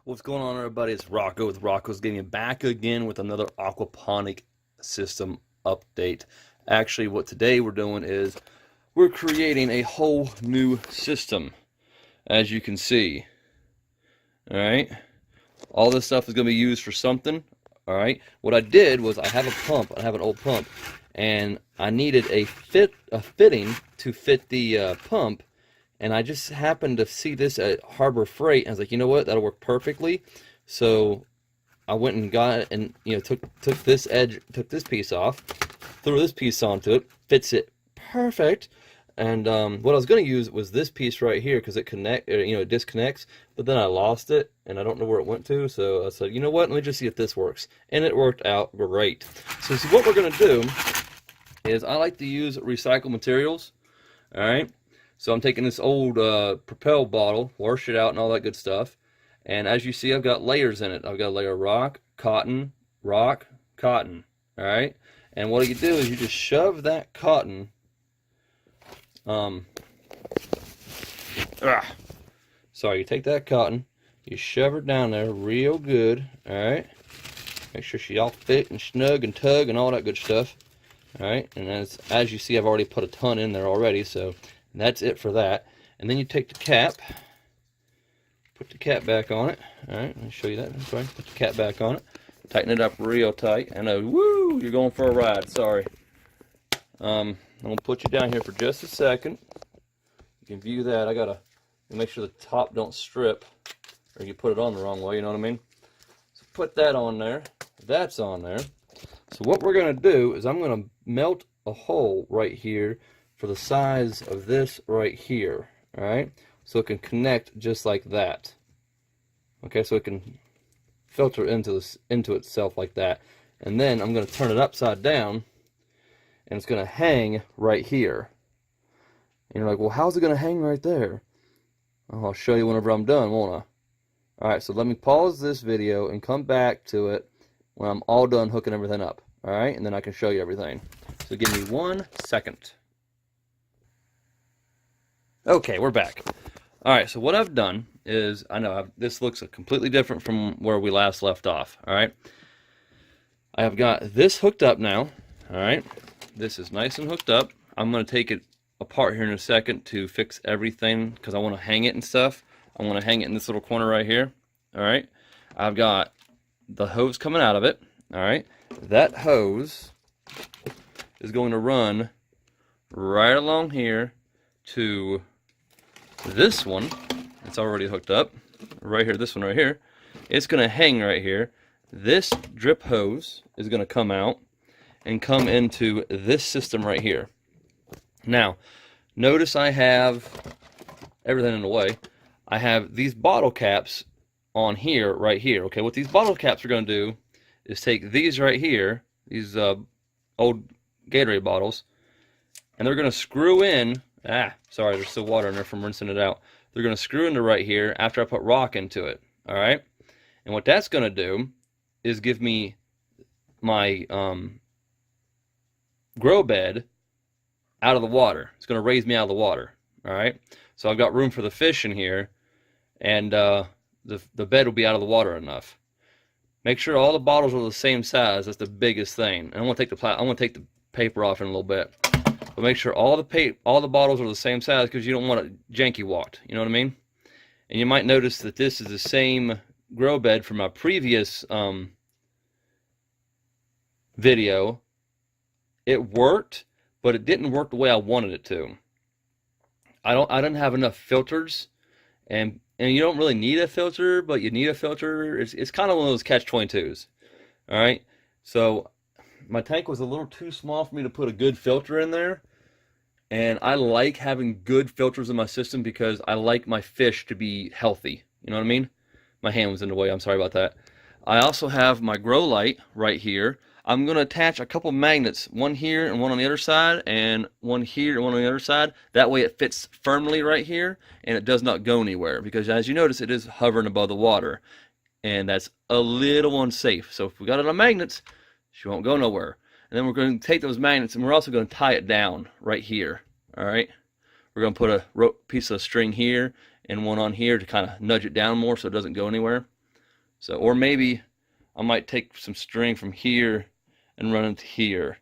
What's going on, everybody? It's Rocco with Rockos getting back again with another aquaponic system update. Actually, what today we're doing is we're creating a whole new system, as you can see. All right, all this stuff is going to be used for something. All right, what I did was I have a pump. I have an old pump, and I needed a fitting to fit the pump. And I just happened to see this at Harbor Freight, and I was like, you know what, that'll work perfectly. So I went and got it, and took this edge, took this piece off, threw this piece onto it, fits it perfect. And what I was going to use was this piece right here because it disconnects. But then I lost it, and I don't know where it went to. So I said, you know what, let me just see if this works, and it worked out great. So what we're going to do is I like to use recycled materials. All right. So I'm taking this old Propel bottle, wash it out and all that good stuff. And as you see, I've got layers in it. I've got a layer of rock, cotton. All right. And what you do is you just shove that cotton. You take that cotton, you shove her down there real good. All right. Make sure she all fit and snug and tug and all that good stuff. All right. And as you see, I've already put a ton in there already. So that's it for that. And then you take the cap, put the cap back on it. All right, let me show you that. Sorry. Put the cap back on it, tighten it up real tight. I know, woo, you're going for a ride. Sorry. I'm gonna put you down here for just a second. You can view that. I gotta make sure the top don't strip, or you put it on the wrong way. You know what I mean? So put that on there. That's on there. So what we're gonna do is I'm gonna melt a hole right here for the size of this right here, all right? So it can connect just like that. Okay, so it can filter into itself like that. And then I'm going to turn it upside down, and it's going to hang right here. And you're like, well, how's it going to hang right there? Oh, I'll show you whenever I'm done, won't I? All right, so let me pause this video and come back to it when I'm all done hooking everything up, all right? And then I can show you everything. So give me 1 second. Okay, we're back. All right, so what I've done is, this looks completely different from where we last left off, all right? I have got this hooked up now, all right? This is nice and hooked up. I'm going to take it apart here in a second to fix everything because I want to hang it and stuff. I want to hang it in this little corner right here, all right? I've got the hose coming out of it, all right? That hose is going to run right along here to this one. It's already hooked up right here. This one right here, it's going to hang right here. This drip hose is going to come out and come into this system right here. Now notice I have everything in the way. I have these bottle caps on here, right here. Okay, what these bottle caps are going to do is take these right here, these old Gatorade bottles, and they're going to screw in. Sorry, there's still water in there from rinsing it out. They're going to screw into right here after I put rock into it, all right? And what that's going to do is give me my grow bed out of the water. It's going to raise me out of the water, all right? So I've got room for the fish in here, and the bed will be out of the water enough. Make sure all the bottles are the same size. That's the biggest thing. And I'm going to take the paper off in a little bit. But make sure all the bottles are the same size because you don't want it janky walked. You know what I mean? And you might notice that this is the same grow bed from my previous video. It worked, but it didn't work the way I wanted it to. I didn't have enough filters, and you don't really need a filter, but you need a filter. It's kind of one of those catch-22s. All right, so my tank was a little too small for me to put a good filter in there, and I like having good filters in my system because I like my fish to be healthy. You know what I mean? My hand was in the way. I'm sorry about that. I also have my grow light right here. I'm going to attach a couple magnets, one here and one on the other side, and one here and one on the other side. That way it fits firmly right here, and it does not go anywhere because, as you notice, it is hovering above the water, and that's a little unsafe. So if we got it on magnets, she won't go nowhere. And then we're going to take those magnets and we're also going to tie it down right here. All right. We're going to put a piece of string here and one on here to kind of nudge it down more so it doesn't go anywhere. So, or maybe I might take some string from here and run it to here.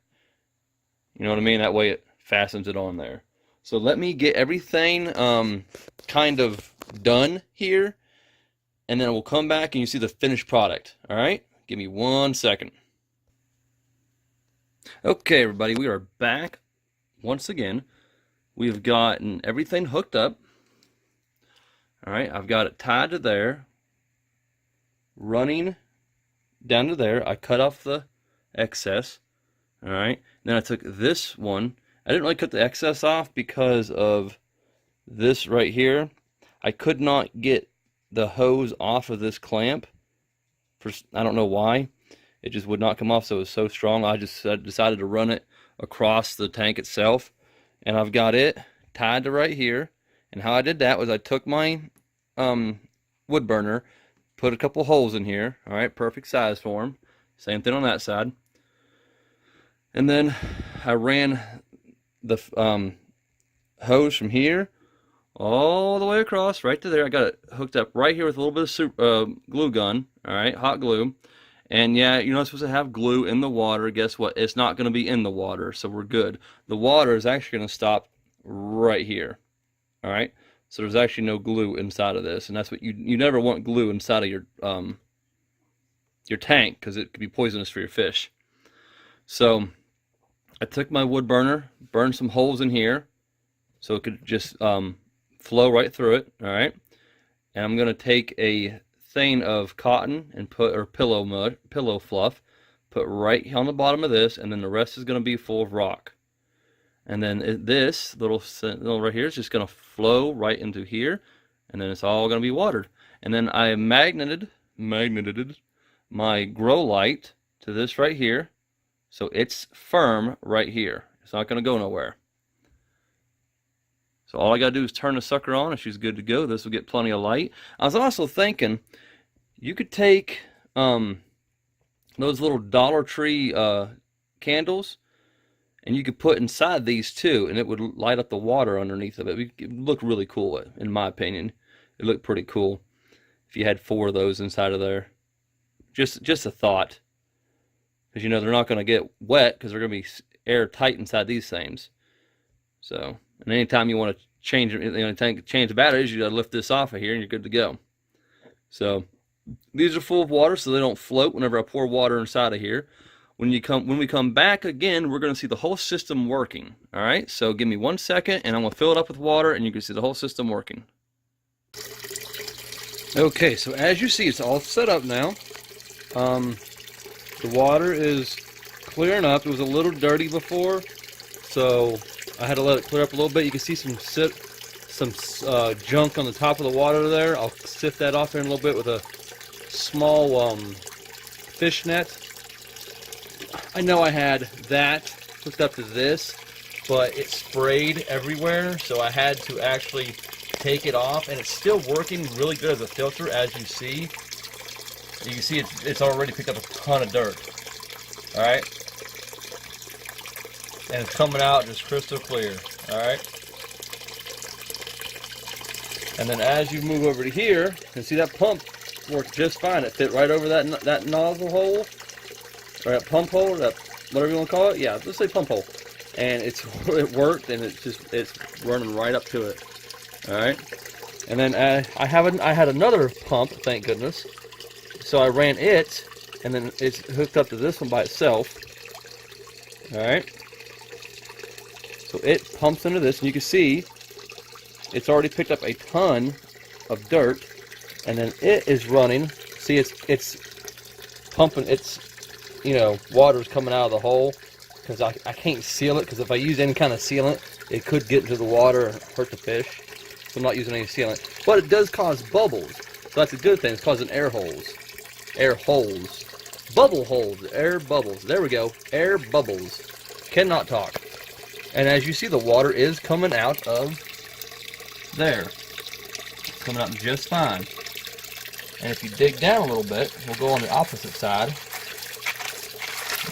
You know what I mean? That way it fastens it on there. So let me get everything kind of done here, and then we'll come back and you see the finished product. All right? Give me 1 second. Okay, everybody, we are back once again. We've gotten everything hooked up. All right, I've got it tied to there, running down to there. I cut off the excess. All right, then I took this one. I didn't really cut the excess off because of this right here. I could not get the hose off of this clamp. I don't know why. It just would not come off, so it was so strong. I just decided to run it across the tank itself. And I've got it tied to right here. And how I did that was I took my wood burner, put a couple holes in here. All right, perfect size for them. Same thing on that side. And then I ran the hose from here all the way across right to there. I got it hooked up right here with a little bit of glue gun. All right, hot glue. And yeah, you're not supposed to have glue in the water. Guess what? It's not going to be in the water, so we're good. The water is actually going to stop right here. All right, so there's actually no glue inside of this, and that's what you never want glue inside of your tank, because it could be poisonous for your fish. So I took my wood burner, burned some holes in here, so it could just flow right through it. All right, and I'm going to take a thing of cotton and pillow fluff, put right on the bottom of this, and then the rest is going to be full of rock. And then this little right here is just going to flow right into here, and then it's all going to be watered. And then I magneted my grow light to this right here, so it's firm right here. It's not going to go nowhere. So all I got to do is turn the sucker on and she's good to go. This will get plenty of light. I was also thinking you could take those little Dollar Tree candles, and you could put inside these too, and it would light up the water underneath of it. It would look really cool, in my opinion. It looked pretty cool if you had 4 of those inside of there. Just a thought, because you know they're not going to get wet because they're going to be airtight inside these things. So, and anytime you want to change the batteries, you got to lift this off of here, and you're good to go. So these are full of water, so they don't float whenever I pour water inside of here. When we come back again, we're going to see the whole system working. All right, so give me 1 second, and I'm going to fill it up with water, and you can see the whole system working. Okay, so as you see, it's all set up now. The water is clearing up. It was a little dirty before, so I had to let it clear up a little bit. You can see some junk on the top of the water there. I'll sift that off here in a little bit with a small fish net. I know I had that hooked up to this, but it sprayed everywhere, so I had to actually take it off, and it's still working really good as a filter, as you see. You can see it's already picked up a ton of dirt. Alright? And it's coming out just crystal clear. Alright? And then as you move over to here, you can see that pump worked just fine. It fit right over that nozzle hole, or that pump hole, that whatever you want to call it. Yeah, let's say pump hole. And it worked, and it's running right up to it. All right. And then I had another pump, thank goodness. So I ran it, and then it's hooked up to this one by itself. All right. So it pumps into this, and you can see it's already picked up a ton of dirt, and then it is running. See, it's pumping. It's, you know, water's coming out of the hole, because I can't seal it, because if I use any kind of sealant, it could get into the water and hurt the fish. So I'm not using any sealant, but it does cause bubbles. So that's a good thing. It's causing air holes, bubble holes, air bubbles. There we go, air bubbles. Cannot talk. And as you see, the water is coming out of there. It's coming out just fine. And if you dig down a little bit, we'll go on the opposite side.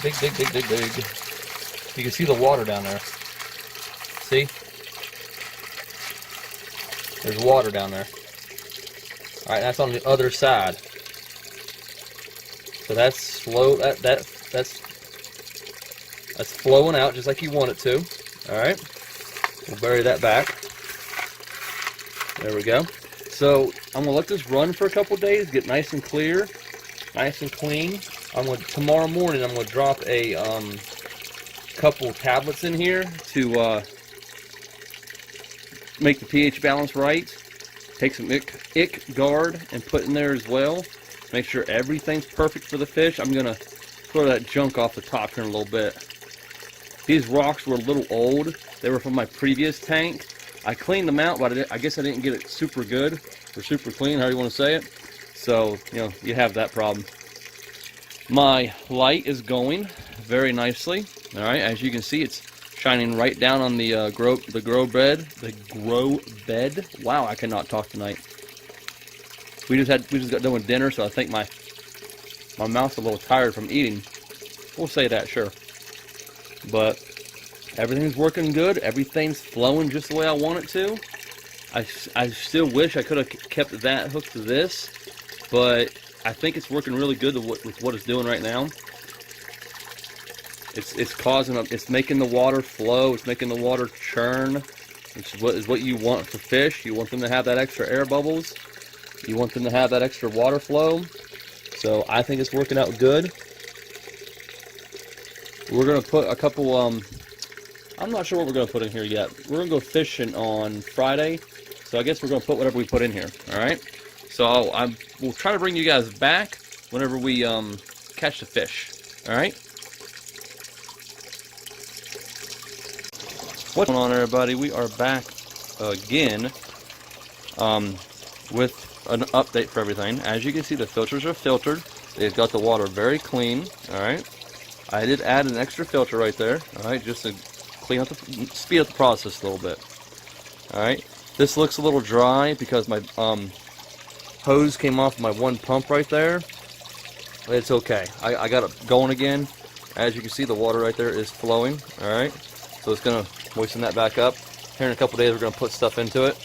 Dig. You can see the water down there. See? There's water down there. Alright, that's on the other side. So that's slow. That's flowing out just like you want it to. All right. We'll bury that back. There we go. So I'm gonna let this run for a couple days, get nice and clear, nice and clean. Tomorrow morning I'm gonna drop a couple tablets in here to make the pH balance right. Take some ick guard and put in there as well. Make sure everything's perfect for the fish. I'm gonna throw that junk off the top here in a little bit. These rocks were a little old. They were from my previous tank. I cleaned them out, but I guess I didn't get it super good or super clean, however you want to say it. So, you know, you have that problem. My light is going very nicely. All right, as you can see, it's shining right down on the grow bed. Wow, I cannot talk tonight. We just got done with dinner, so I think my mouth's a little tired from eating. We'll say that, sure. But everything's working good. Everything's flowing just the way I want it to. I still wish I could have kept that hooked to this, but I think it's working really good with what it's doing right now. It's making the water flow. It's making the water churn. Which is what you want for fish. You want them to have that extra air bubbles. You want them to have that extra water flow. So I think it's working out good. We're gonna put a couple. I'm not sure what we're gonna put in here yet. We're gonna go fishing on Friday, so I guess we're gonna put whatever we put in here. All right. So we'll try to bring you guys back whenever we catch the fish. All right. What's going on, everybody? We are back again with an update for everything. As you can see, the filters are filtered. They've got the water very clean. All right. I did add an extra filter right there. All right, just to clean up speed up the process a little bit. All right. This looks a little dry because my hose came off my one pump right there. It's okay. I got it going again. As you can see, the water right there is flowing. All right. So it's gonna moisten that back up. Here in a couple days, we're gonna put stuff into it.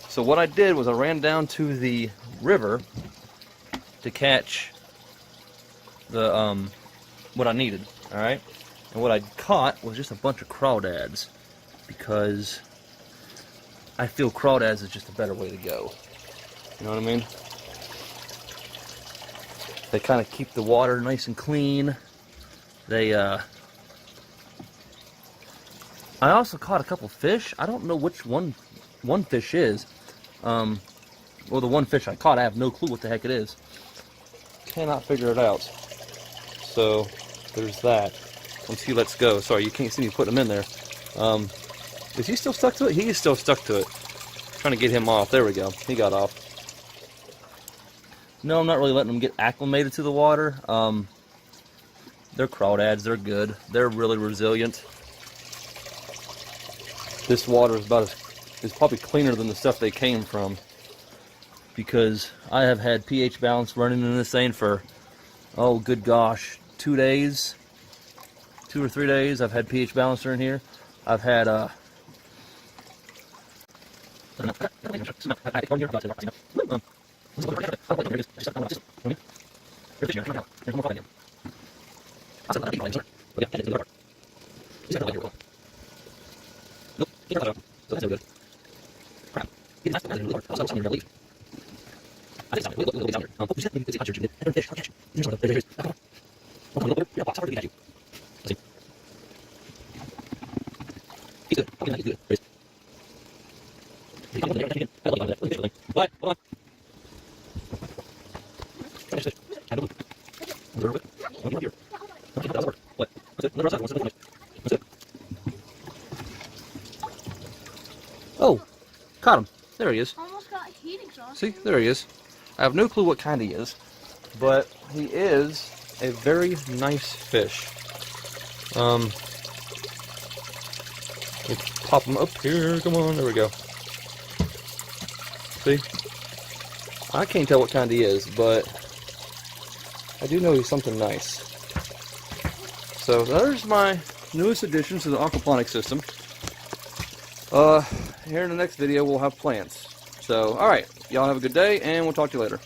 So what I did was I ran down to the river to catch the what I needed. All right, and what I caught was just a bunch of crawdads because I feel crawdads is just a better way to go. You know what I mean? They kind of keep the water nice and clean. They I also caught a couple fish. I don't know which one fish is. Well, the one fish I caught, I have no clue what the heck it is. Cannot figure it out. So there's that. Once he lets go. Sorry, you can't see me putting him in there. Is he still stuck to it? He is still stuck to it. Trying to get him off. There we go. He got off. No, I'm not really letting them get acclimated to the water. They're crawdads. They're good. They're really resilient. This water is probably cleaner than the stuff they came from, because I have had pH balance running in this thing for, oh good gosh, 2 days, 2 or 3 days. I've had pH balancer in here. I've had oh, caught him. There he is. Almost got heat exhaust. See, there he is. I have no clue what kind he is, but he is a very nice fish. Let's pop him up here. Come on, there we go. See? I can't tell what kind he is, but I do know he's something nice. So there's my newest addition to the aquaponic system. Here in the next video we'll have plants. So, alright, y'all have a good day, and we'll talk to you later.